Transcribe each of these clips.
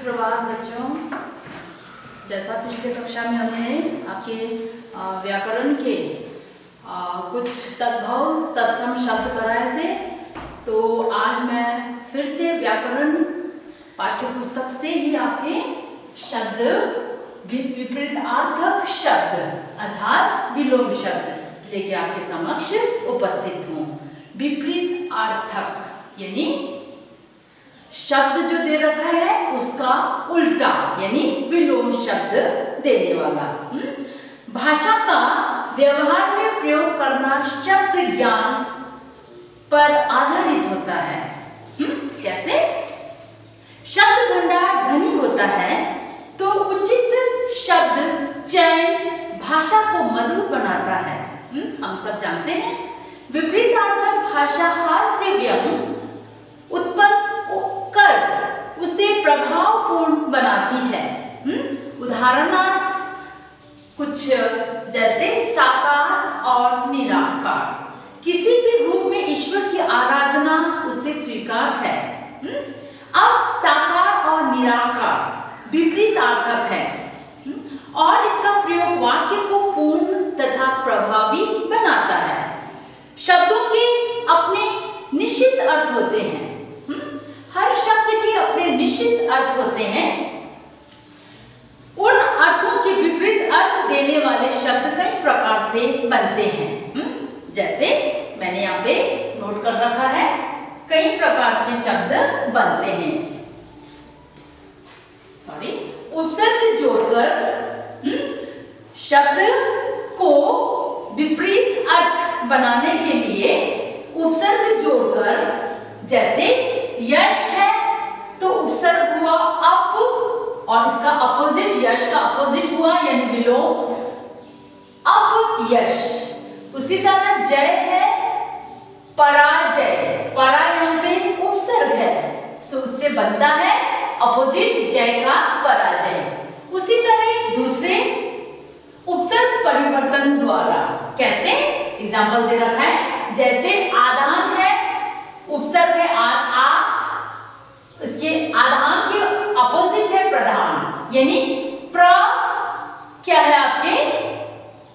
सुप्रभात बच्चों। जैसा पिछले कक्षा में हमने आपके व्याकरण के कुछ तद्भव तत्सम शब्द कराए थे, तो आज मैं फिर से व्याकरण पाठ्य पुस्तक से ही आपके शब्द विपरीतार्थक शब्द अर्थात विलोम शब्द लेके आपके समक्ष उपस्थित हूँ। विपरीतार्थक यानी शब्द जो दे रखा है उसका उल्टा यानी विलोम शब्द देने वाला। भाषा का व्यवहार में प्रयोग करना शब्द ज्ञान पर आधारित होता है। कैसे? शब्द भंडार धनी होता है तो उचित शब्द चयन भाषा को मधुर बनाता है। हम सब जानते हैं विपरीतार्थक भाषा हास्य व्यंग उत्पन्न कर उसे प्रभावपूर्ण बनाती है। उदाहरणार्थ कुछ जैसे साकार और निराकार। किसी भी रूप में ईश्वर की आराधना उससे स्वीकार है। अब साकार और निराकार विपरीतार्थक है और इसका प्रयोग वाक्य को पूर्ण तथा प्रभावी बनाता है। शब्दों के अपने निश्चित अर्थ होते हैं। हर शब्द के अपने निश्चित अर्थ होते हैं। उन अर्थों के विपरीत अर्थ देने वाले शब्द कई प्रकार से बनते हैं। जैसे मैंने यहाँ पे नोट कर रखा है, कई प्रकार से शब्द बनते हैं। उपसर्ग जोड़कर शब्द को विपरीत अर्थ बनाने के लिए उपसर्ग जोड़कर, जैसे यश है तो उपसर्ग हुआ अप और इसका अपोजिट यश का अपोजिट हुआ यानी विलोम अप यश। उसी तरह जय है पराजय, परा यहाँ पे उपसर्ग है सो उससे बनता है अपोजिट जय का पराजय। उसी तरह दूसरे उपसर्ग परिवर्तन द्वारा, कैसे? एग्जाम्पल दे रखा है, जैसे आदान है उपसर्ग है आ, इसके आदान के अपोजिट है प्रधान यानी प्र क्या है आपके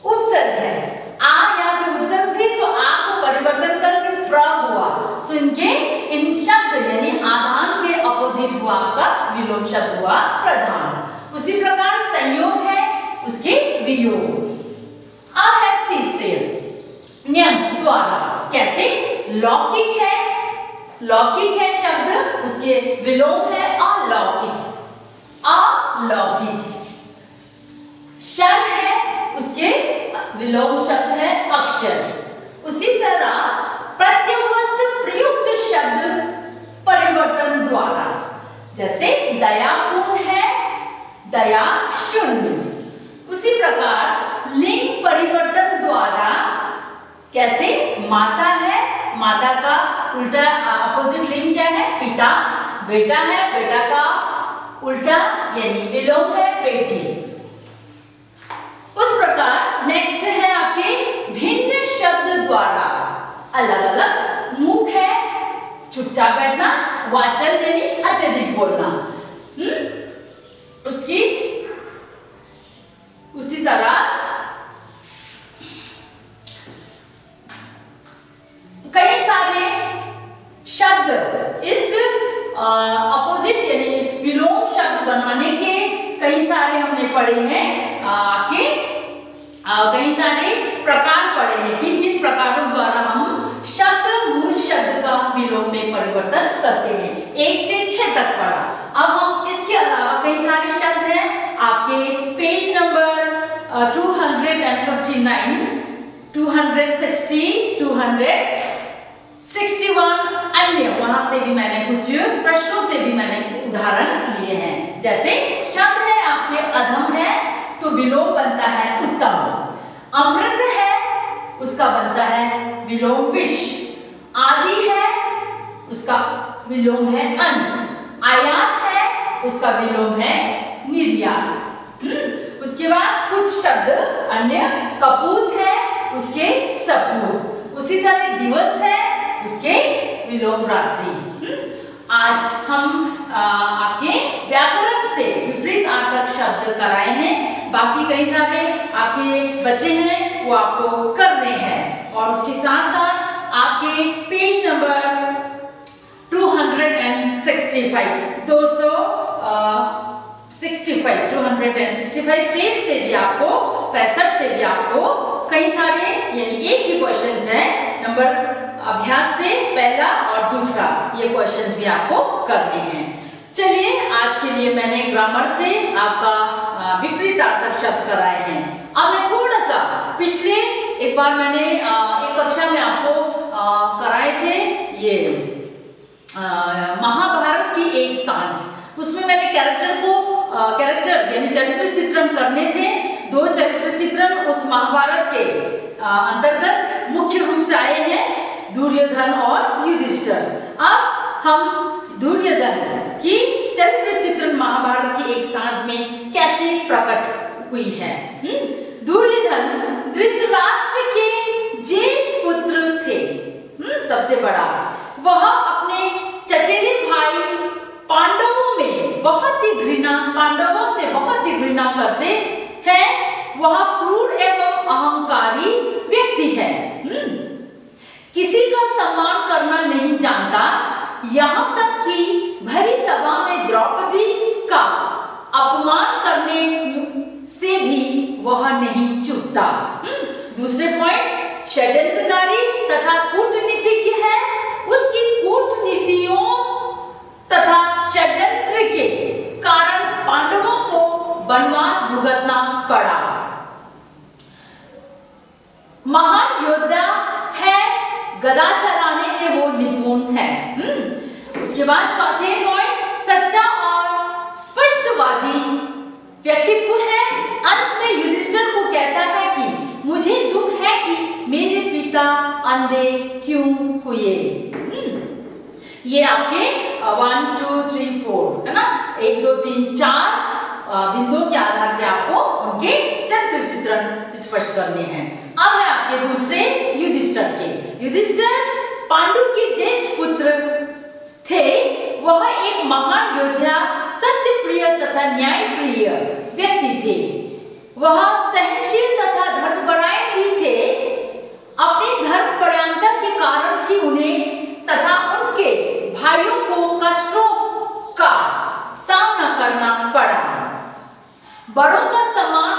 उपसर्ग है। आ यहाँ पे उपसर्ग थे सो आ को परिवर्तन करके प्र हुआ सो इनके इन शब्द यानी आदान के अपोजिट हुआ आपका विलोम शब्द हुआ प्रधान। उसी प्रकार संयोग है उसके वियोग। आ है तीसरे नियम द्वारा, कैसे? लौकिक है, लौकिक है शब्द उसके विलोम है अलौकिक, अलौकिक। शर है उसके विलोम शब्द है अक्षर। उसी तरह प्रत्यवत प्रयुक्त शब्द परिवर्तन द्वारा, जैसे दयापूर्ण है दया शून्य। उसी प्रकार लिंग परिवर्तन द्वारा, कैसे? माता है, माता का उल्टा अपोजिट लिंग क्या है? पिता। बेटा है, बेटा का उल्टा यानी विलोम है बेटी। उस प्रकार नेक्स्ट है आपके भिन्न शब्द द्वारा, अलग अलग। मुख है चुपचाप बैठना, वाचन यानी अत्यधिक बोलना। उसकी उसी तरह कई सारे शब्द इस अपोजिट यानी विलोम शब्द बनाने के कई सारे हमने पढ़े हैं। आपके कई सारे प्रकार पढ़े हैं। किन किन प्रकारों द्वारा हम शब्द मूल शब्द का विलोम में परिवर्तन करते हैं, 1 से 6 तक पढ़ा। अब हम इसके अलावा कई सारे शब्द हैं आपके पेज नंबर 259, 260, 261 अन्य, वहां से भी मैंने कुछ प्रश्नों से भी मैंने उदाहरण लिए हैं। जैसे शब्द है आपके अधम है तो विलोम बनता है उत्तम। अमृत है उसका बनता है विलोम विष। आदि है उसका विलोम है अंत। आयात है उसका विलोम है निर्यात। उसके बाद कुछ शब्द अन्य, कपूत है उसके सपूत। उसी तरह दिवस है उसके विलोम रात्रि। आज हम आपके व्याकरण से विपरीतार्थक शब्द कराए हैं। बाकी कई सारे आपके बच्चे हैं वो आपको करने हैं, और उसके साथ साथ आपके पेज नंबर 265 पेज से भी आपको 65 से भी आपको कई सारे यानी एक ही क्वेश्चंस हैं, नंबर अभ्यास से पहला और दूसरा ये क्वेश्चंस भी आपको करने हैं। चलिए, आज के लिए मैंने ग्रामर से आपका विपरीतार्थक शब्द कराए हैं। अब मैं थोड़ा सा पिछले एक बार मैंने एक कक्षा में आपको कराए थे ये महाभारत की एक सांझ। उसमें मैंने कैरेक्टर यानी चरित्र चित्रण करने थे। 2 चरित्र चित्रण उस महाभारत के अंतर्गत मुख्य रूप से आए हैं, दुर्योधन और युधिष्ठिर। अब हम दुर्योधन की चरित्र चित्रण महाभारत की एक सांझ में कैसे प्रकट हुई है। दुर्योधन धृतराष्ट्र के ज्येष्ठ पुत्र थे, सबसे बड़ा। वह अपने चचेरे भाई पांडवों से बहुत ही घृणा करते हैं। वह क्रूर एवं अहंकारी व्यक्ति है, किसी का सम्मान करना नहीं जानता, यहाँ तक कि भरी सभा में द्रौपदी का अपमान करने से भी वह नहीं चूकता। दूसरे पॉइंट, षड्यंत्रकारी तथा कूटनीतिज्ञ है। उसकी कूटनीतियों तथा षड्यंत्र के कारण पांडवों को वनवास भुगतना पड़ा। महान योद्धा है, गदा चलाने में वो निपुण है। उसके बाद चौथे पॉइंट, सच्चा और स्पष्टवादी व्यक्तित्व है। अंत में युधिष्ठिर को कहता है कि मुझे दुख है कि मेरे पिता अंधे क्यों हुए। ये आपके 1 2 3 4 है ना, 1 2 3 4 बिंदुओं के आधार पे आपको उनके चरित्र चित्रण स्पष्ट करने हैं। अब है आपके दूसरे युधिष्ठिर के। युधिष्ठिर पांडु के ज्येष्ठ पुत्र थे। वह एक महान योद्धा, सत्य प्रिय तथा न्याय प्रिय व्यक्ति थे। वह सहनशील तथा धर्मपरायण भी थे। अपनी धर्मपरायणता के कारण ही उन्हें तथा उनके भाइयों को कष्टों का सामना करना पड़ा। बड़ों का सम्मान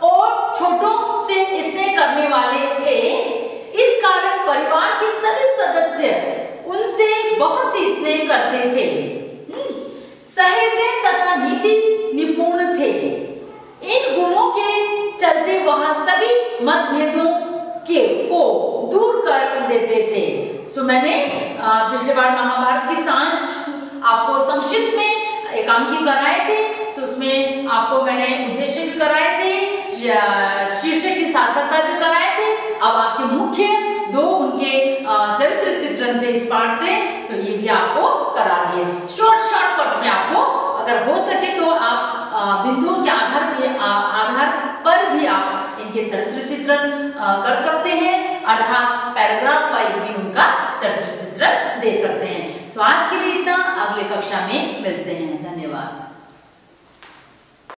और छोटों से स्नेह करने वाले थे। इस कारण परिवार के सभी सदस्य उनसे बहुत ही स्नेह करते थे। सहृदय तथा नीति निपुण थे। इन गुणों के चलते वह सभी मतभेदों को दूर कर देते थे। सो मैंने पिछले बार महाभारत की सांझ आपको संक्षिप्त में एकांकी कराए थे। सो उसमें आपको मैंने उद्देश्य भी कराए थे, शीर्षक की सार्थकता भी कराए थे। अब आपके मुख्य 2 उनके चरित्र चित्रण थे इस पाठ से, सो ये भी आपको करा दिए। शॉर्टकट में आपको अगर हो सके तो आप बिंदुओं के आधार पर भी आप इनके चरित्र चित्रण कर सकते हैं, अर्थात पैराग्राफ वाइज भी उनका चरित्र चित्रण दे सकते हैं। सो आज के लिए इतना, अगले कक्षा में मिलते हैं। धन्यवाद।